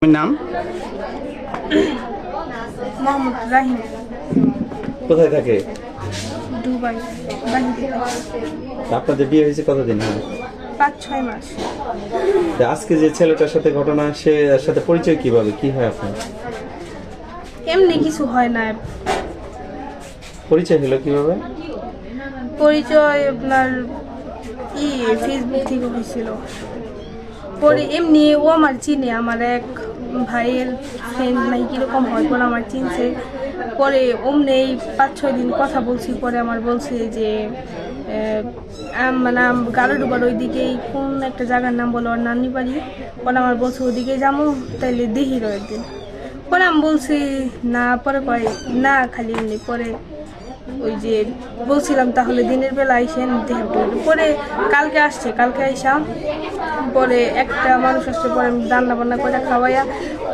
আপনার নাম? মোহাম্মদ রাহিম। কোথায় থাকে? দুবাই, বাহিরে। আপনাদের বিয়ে হয়েছে কতদিন? 5-6 মাস। আজকে যে ছেলেটার সাথে ঘটনা, সে সাথে পরিচয় কিভাবে, কি হয় আপনার? এমনি কিছু হয় না। পরিচয় হলো কিভাবে? পরিচয় আপনার ফেসবুক থেকে হয়েছিল। পরে এমনি ও আমার চিনে, আমার এক ভাইয়ের ফ্রেন্ড নাই কিরকম হয়, পরে আমার চিনছে। পরে অমনি 5-6 দিন কথা বলছি। পরে আমার বলছে যে মানে গাড়াডুবার ওইদিকেই কোন একটা জায়গার নাম বলো, ওর নানি বাড়ি। পরে আমার বলছে ওদিকে যাবো, তাইলে দেখির একদিন। পরে আমি বলছি না, পরে কয় না খালি এমনি। পরে ওই যে বলছিলাম তাহলে দিনের বেলা আইসেন দেখে। পরে কালকে আসছে, কালকে আইসাম। পরে একটা মানুষ আসছে, পরে আমি রান্না বান্না করে খাওয়াইয়া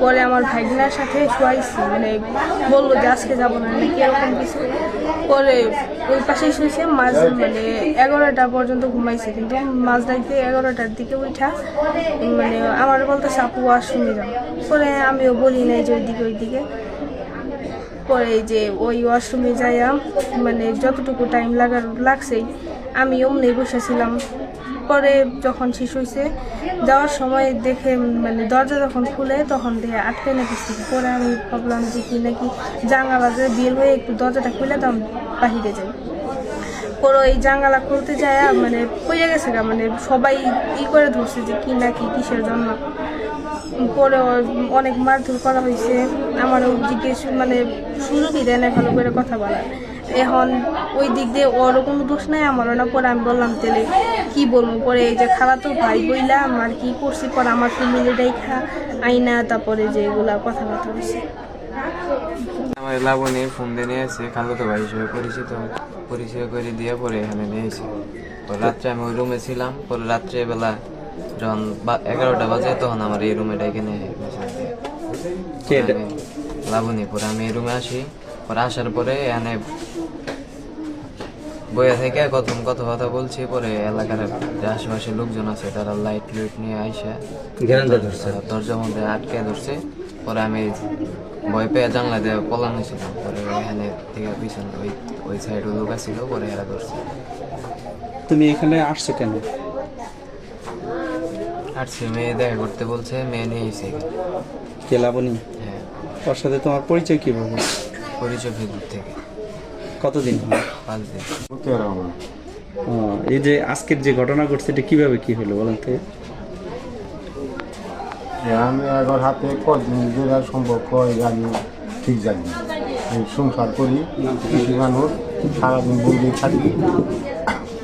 পরে আমার ভাইগনার সাথে শোয়াইছি। মানে বললো যে আজকে যাবো না নাকি এরকম কিছু। পরে ওই পাশেই শুয়েছে মানে 11টা পর্যন্ত ঘুমাইছে। কিন্তু মাঝরাইতে 11টার দিকে উঠা মানে আমার বলতে আপু আর শুনে যাও। পরে আমিও বলি নাই যে ওইদিকে। পরে যে ওই ওয়াশরুমে যাইয়া মানে যতটুকু টাইম লাগছেই আমি অমনি বসেছিলাম। পরে যখন শেষ হয়েছে যাওয়ার সময় দেখে মানে দরজা যখন খুলে তখন দেখে আটকে নাকি। পরে আমি ভাবলাম যে কি নাকি জানালা দিয়ে বের হয়ে একটু দরজাটা খুলে তখন বাহিরে যাই। পরে ওই জানালা খুলতে যায় মানে পড়ে গেছে গা, মানে সবাই করে ধরছে যে কি নাকি কিসের জন্য। পরে অনেক মারধর করা হয়েছে। আমারও জিজ্ঞেস মানে সুযোগই দেয় না ভালো করে কথা বলার। এখন ওই দিক দিয়ে ওরও কোনো দোষ নাই, আমারও না। পরে আমি বললাম তাহলে কি বলবো। পরে এই যে খালাতো ভাই বইলাম আর কি করছি। পরে আমার ফ্যামিলিটাই আইনা তারপরে যে এগুলা কথাবার্তা হয়েছে। আমার লাবণী ফোন দিয়ে নিয়ে এসে খালাতো ভাই হিসেবে পরিচয় করে দিয়ে পরে এখানে নিয়ে এসে রাত্রে আমি ওই রুমে ছিলাম। পরে রাত্রেবেলা যখন 11টা বাজে তখন আমার এই রুমে ডেকে নিয়ে লাবণী। পরে আমি এই রুমে আসি। পরে আসার পরে এখানে বইয়া থেকে কথাবার্তা বলছি। পরে এলাকার যে আশেপাশে লোকজন আছে তারা লাইট নিয়ে আইসা দরজার মধ্যে আটকে ধরছে। পরে আমি ভয় পেয়ে জানলা দিয়ে পলানো ছিলাম। পরে এখানে থেকে পিছনে ওই সাইডে লোক ছিল, পরে এরা ধরছে। তুমি এখানে আসছো কেন? আসছে মেয়ে দেখা করতে বলছে, মেয়ে নিয়ে এসে। কে লাবণী? হ্যাঁ। ওর সাথে তোমার পরিচয় কিভাবে? পরিচয় ফেসবুক থেকে। কতদিন হয়? 5 দিন। এই যে আজকের যে ঘটনা ঘটছে এটা কিভাবে কি হলো বলেন তো? আমি একবার হাতে কদিন ধরে সম্পর্ক আমি ঠিক জানি। সংসার করি, কৃষি মানুষ, সারাদিন বন্দি থাকি।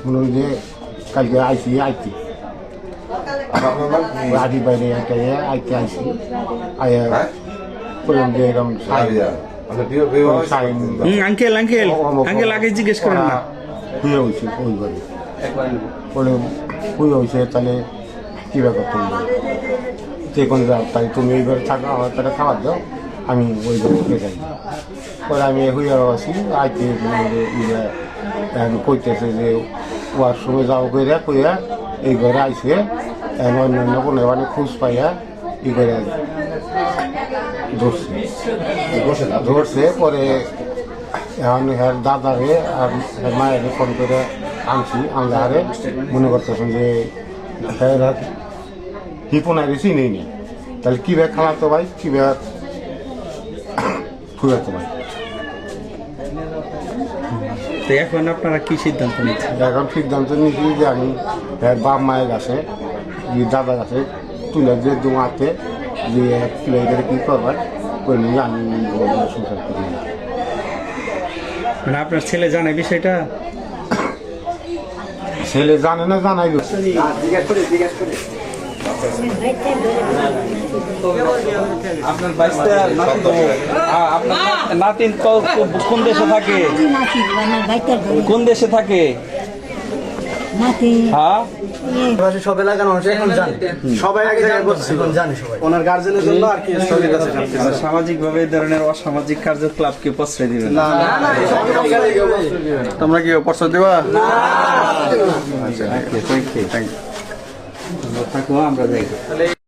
মনে হয় যে কালকে আইসি আদি বাইরে আইতে আইসি আয়া বললাম যে এরকম আঙ্কেল আগে জিজ্ঞেস করেন না। হুয়ে হয়েছে ওই ঘরে। বলে হুয়ে হয়েছে, তাহলে কী ব্যাপার তুমি যে কোনো যাও, তাই তুমি এই ঘরে থাকো, আমার তারা খাবার দাও, আমি ওই ঘরে থেকে যাই। পরে আমি হুইয়া আছি আইতে কইতেছে যে ওয়াশরুমে যাও কইয়া এই ঘরে আইসে অন্যান্য কোনো মানে খোঁজ পাইয়া এই ঘরে ধরছে। পরে এখন হ্যার দাদারে আর মায়ের ফোন করে আনলে হারে মনে করতেছেন যে হ্যাঁ হিপোনায় বেশি নেই নি, তাহলে কী ব্যাগ খালাতো ভাই, কী ব্যাগ ফুয়াতো ভাই। তো এখন আপনারা কি সিদ্ধান্ত নিচ্ছেন? এখন সিদ্ধান্ত নিয়েছি যে আমি বাপ মায়ের কাছে দাদার কাছে তুলে দিয়ে জমাতে যে কী করবার করে নিয়ে আমি সংসার করি। মানে আপনার ছেলে জানে বিষয়টা? ছেলে জানে না, জানাইল। আপনার বাইশটা নাতিন কোন দেশে থাকে? কোন দেশে থাকে? হ্যাঁ, সব এলাকার মানুষ এখন জানে, সবাই আগে জানে, জানে সবাই ওনার গার্জেনের জন্য আর কি সামাজিক ভাবে এই ধরনের অসামাজিক কার্যকলাপকে প্রশ্রয় দিবেন না। তোমরা কি প্রশ্রয় দেবা? আচ্ছা, থ্যাংক ইউ। আমরা যাই।